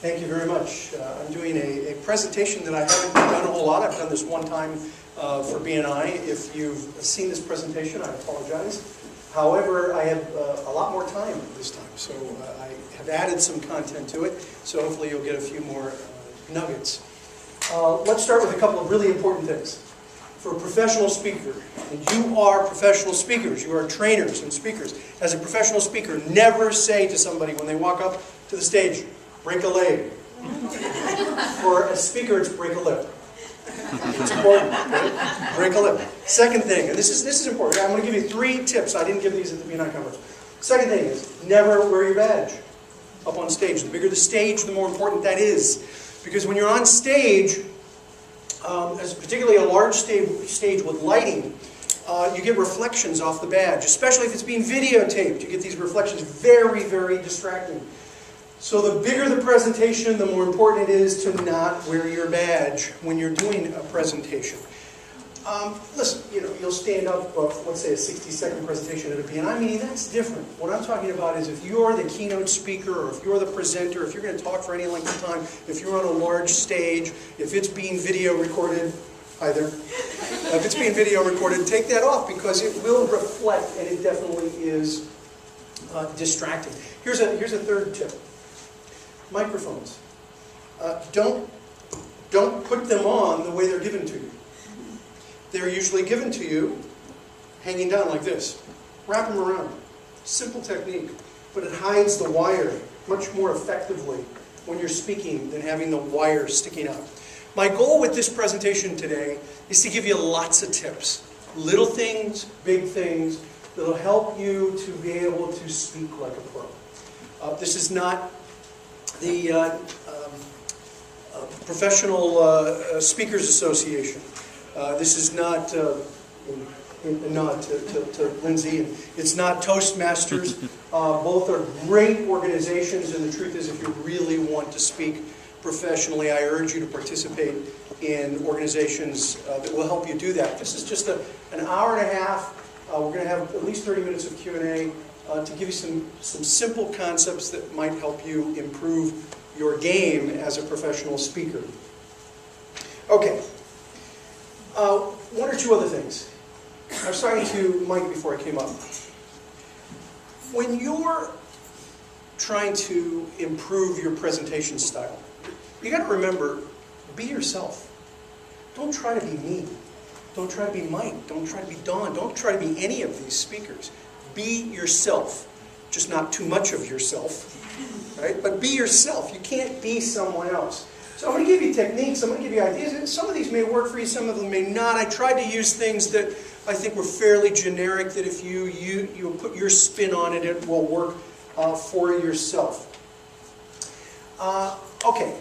Thank you very much. I'm doing a presentation that I haven't done a whole lot. I've done this one time for BNI. If you've seen this presentation, I apologize. However, I have a lot more time this time, so I have added some content to it, so hopefully you'll get a few more nuggets. Let's start with a couple of really important things. For a professional speaker, and you are professional speakers, you are trainers and speakers. As a professional speaker, never say to somebody when they walk up to the stage, break a leg. For a speaker, it's break a lip. It's important, okay? Break a lip. Second thing, and this is important. I'm going to give you 3 tips. I didn't give these at the BNI conference. Second thing is, never wear your badge up on stage. The bigger the stage, the more important that is. Because when you're on stage, as particularly a large stage with lighting, you get reflections off the badge, especially if it's being videotaped. You get these reflections, very, very distracting. So the bigger the presentation, the more important it is to not wear your badge when you're doing a presentation. Listen, you'll stand up, let's say a 60-second presentation at a BNI meeting, that's different. What I'm talking about is if you're the keynote speaker, or if you're the presenter, if you're going to talk for any length of time, if you're on a large stage, if it's being video recorded, if it's being video recorded, take that off because it will reflect and it definitely is distracting. Here's a third tip. Microphones. Don't put them on the way they're given to you. They're usually given to you hanging down like this. Wrap them around. Simple technique, but it hides the wire much more effectively when you're speaking than having the wire sticking out. My goal with this presentation today is to give you lots of tips. Little things, big things, that will help you to be able to speak like a pro. This is not the Professional Speakers Association. This is not a nod to Lindsay, and it's not Toastmasters. Both are great organizations, and the truth is if you really want to speak professionally, I urge you to participate in organizations that will help you do that. This is just an hour and a half. We're going to have at least 30 minutes of Q&A to give you some simple concepts that might help you improve your game as a professional speaker. Okay. 1 or 2 other things. I was talking to Mike before I came up. When you're trying to improve your presentation style, you got to remember, be yourself. Don't try to be me. Don't try to be Mike. Don't try to be Don. Don't try to be any of these speakers. Be yourself. Just not too much of yourself, right? But be yourself. You can't be someone else. So I'm going to give you techniques, I'm going to give you ideas. Some of these may work for you, some of them may not. I tried to use things that I think were fairly generic, that if you put your spin on it, it will work for yourself. Okay.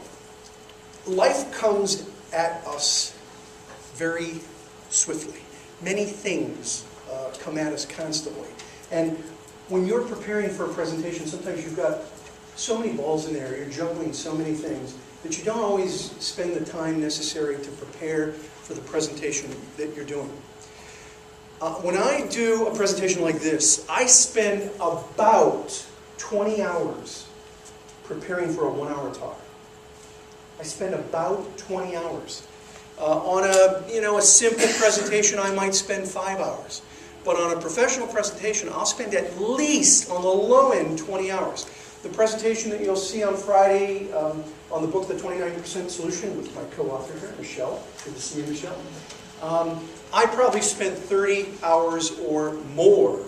Life comes at us very swiftly. Many things come at us constantly. And when you're preparing for a presentation, sometimes you've got so many balls in the air, you're juggling so many things, that you don't always spend the time necessary to prepare for the presentation that you're doing. When I do a presentation like this, I spend about 20 hours preparing for a 1-hour talk. I spend about 20 hours. On a simple presentation, I might spend 5 hours. But on a professional presentation, I'll spend at least, on the low end, 20 hours. The presentation that you'll see on Friday on the book, The 29% Solution, with my co-author here, Michelle. Good to see you, Michelle. I probably spent 30 hours or more,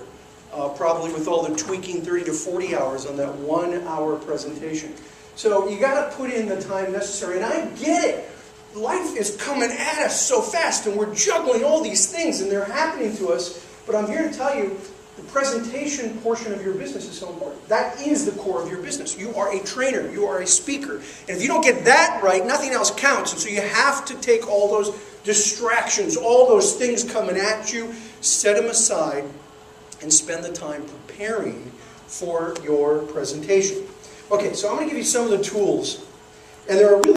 probably with all the tweaking, 30 to 40 hours on that 1-hour presentation. So you got to put in the time necessary, and I get it. Life is coming at us so fast, and we're juggling all these things, and they're happening to us. But I'm here to tell you, the presentation portion of your business is so important. That is the core of your business. You are a trainer. You are a speaker. And if you don't get that right, nothing else counts. And so you have to take all those distractions, all those things coming at you, set them aside, and spend the time preparing for your presentation. Okay, so I'm going to give you some of the tools. And there are really